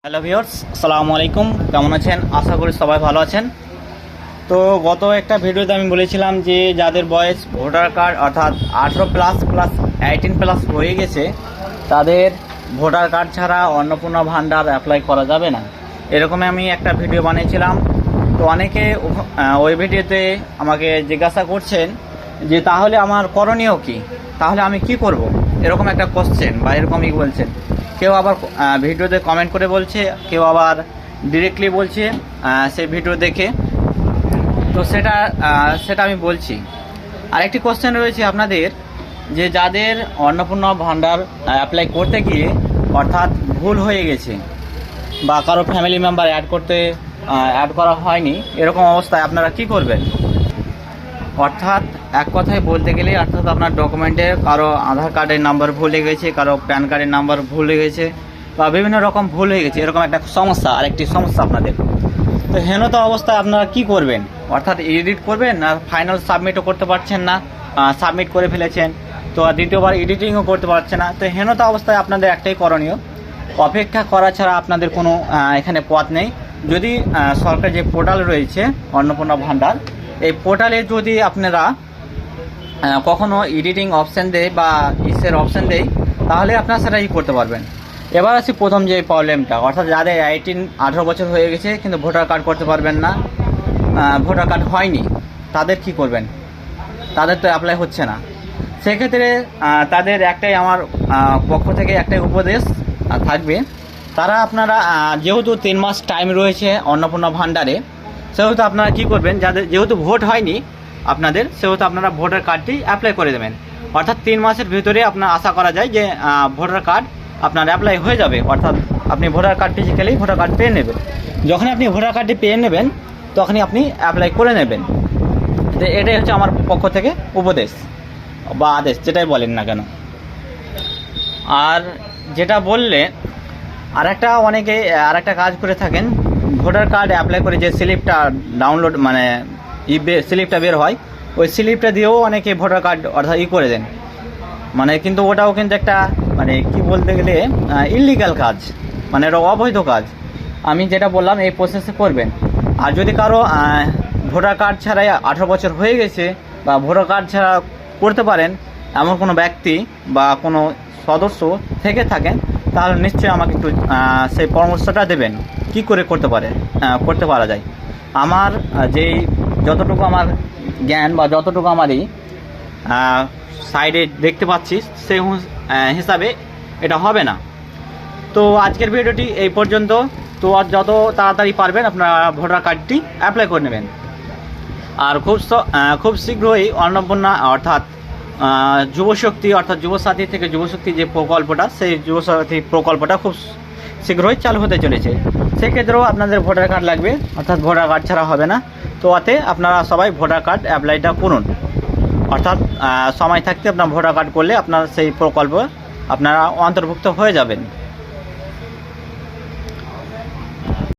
Hello viewers, আসসালামু আলাইকুম। কেমন আছেন? আশা করি সবাই ভালো আছেন। তো গত একটা ভিডিওতে আমি বলেছিলাম যে যাদের বয়স ভোটার কার্ড অর্থাৎ 18++18+ হয়ে গেছে তাদের ভোটার কার্ড ছাড়া অন্নপূর্ণা ভান্ডার অ্যাপ্লাই করা যাবে না, এরকমই আমি একটা ভিডিও বানিয়েছিলাম। তো অনেকে ওই ভিডিওতে আমাকে জিজ্ঞাসা করছেন যে তাহলে আমার করণীয় কী, তাহলে আমি কি করব, এরকম একটা কোশ্চেন বা এরকমই বলছেন। কেউ আবার ভিডিওতে কমেন্ট করে বলছে, কেউ আবার ডিরেক্টলি বলছে সেই ভিডিও দেখে। তো সেটা আমি বলছি। আরেকটি কোশ্চেন রয়েছে আপনাদের, যে যাদের অন্নপূর্ণা ভান্ডার অ্যাপ্লাই করতে গিয়ে অর্থাৎ ভুল হয়ে গেছে বা কারো ফ্যামিলি মেম্বার অ্যাড করা হয়নি, এরকম অবস্থায় আপনারা কি করবেন? অর্থাৎ এক কথায় বলতে গেলে অর্থাৎ আপনার ডকুমেন্টে কারো আধার কার্ডের নাম্বার ভুল হয়ে গেছে, কারো প্যান কার্ডের নাম্বার ভুল হয়ে গেছে বা বিভিন্ন রকম ভুল হয়ে গেছে, এরকম একটা সমস্যা, আরেকটি সমস্যা আপনাদের। তো হেনত অবস্থায় আপনারা কি করবেন? অর্থাৎ এডিট করবেন না, ফাইনাল সাবমিটও করতে পারছেন না, সাবমিট করে ফেলেছেন তো দ্বিতীয়বার এডিটিংও করতে পারছেন না। তো হেনত অবস্থায় আপনাদের একটাই করণীয়, অপেক্ষা করা ছাড়া আপনাদের কোনো এখানে পথ নেই। যদি সরকার যে পোর্টাল রয়েছে অন্নপূর্ণা ভান্ডার, এই পোর্টালে যদি আপনারা কখনো এডিটিং অপশান দেয় বা ইসের অপশান দেয়, তাহলে আপনারা সেটা করতে পারবেন। এবার আসি প্রথম যে প্রবলেমটা, অর্থাৎ যাদের 18 বছর হয়ে গেছে কিন্তু ভোটার কার্ড করতে পারবেন না, ভোটার কার্ড হয়নি, তাদের কি করবেন? তাদের তো অ্যাপ্লাই হচ্ছে না। সেক্ষেত্রে তাদের একটাই আমার পক্ষ থেকে একটাই উপদেশ থাকবে, তারা আপনারা যেহেতু 3 মাস টাইম রয়েছে অন্নপূর্ণা ভান্ডারে, সেহেতু আপনারা কি করবেন, যাদের যেহেতু ভোট হয়নি আপনাদের, সেহেতু আপনারা ভোটার কার্ডটি অ্যাপ্লাই করে দেবেন। অর্থাৎ 3 মাসের ভিতরে আপনার আশা করা যায় যে ভোটার কার্ড আপনার অ্যাপ্লাই হয়ে যাবে। অর্থাৎ আপনি voter card physically voter card পেয়ে নেবেন। যখন আপনি ভোটার কার্ডটি পেয়ে নেবেন তখনই আপনি অ্যাপ্লাই করে নেবেন। তো এটাই হচ্ছে আমার পক্ষ থেকে উপদেশ বা আদেশ, যেটাই বলেন না কেন। আর যেটা বললে অনেকে আরেকটা কাজ করে থাকেন, ভোটার কার্ড অ্যাপ্লাই করে যে স্লিপটা ডাউনলোড মানে স্লিপটা বের হয়, ওই স্লিপটা দিয়েও অনেকে ভোটার কার্ড অর্থাৎ করে দেন, মানে কিন্তু ওটাও কিন্তু একটা মানে কি বলতে গেলে ইললিগাল কাজ, মানে এটা অবৈধ কাজ। আমি যেটা বললাম এই প্রসেসে করবেন। আর যদি কারো ভোটার কার্ড ছাড়াই 18 বছর হয়ে গেছে বা ভোটার কার্ড ছাড়া করতে পারেন এমন কোনো ব্যক্তি বা কোনো সদস্য থেকে থাকেন, তাহলে নিশ্চয়ই আমাকে একটু সেই পরামর্শটা দেবেন কি করে করতে পারা যায়। আমার যতটুকু আমার জ্ঞান বা যতটুকু আমারই সাইডে দেখতে পাচ্ছি সেই হিসাবে এটা হবে না। তো আজকের ভিডিওটি এই পর্যন্ত। তো যত তাড়াতাড়ি পারবেন আপনারা ভোটার কার্ডটি অ্যাপ্লাই করে নেবেন। আর খুব শীঘ্রই অন্নপূর্ণা অর্থাৎ যুবশক্তি অর্থাৎ যুবসাথী থেকে যুবশক্তি যে প্রকল্পটা, সেই যুবসাথী প্রকল্পটা খুব শীঘ্রই চালু হতে চলেছে। সেক্ষেত্রেও আপনাদের ভোটার কার্ড লাগবে, অর্থাৎ ভোটার কার্ড ছাড়া হবে না। তো ওতে আপনারা সবাই ভোটার কার্ড অ্যাপ্লাইটা করুন। অর্থাৎ সময় থাকতে আপনার ভোটার কার্ড করলে আপনার সেই প্রকল্প আপনারা অন্তর্ভুক্ত হয়ে যাবেন।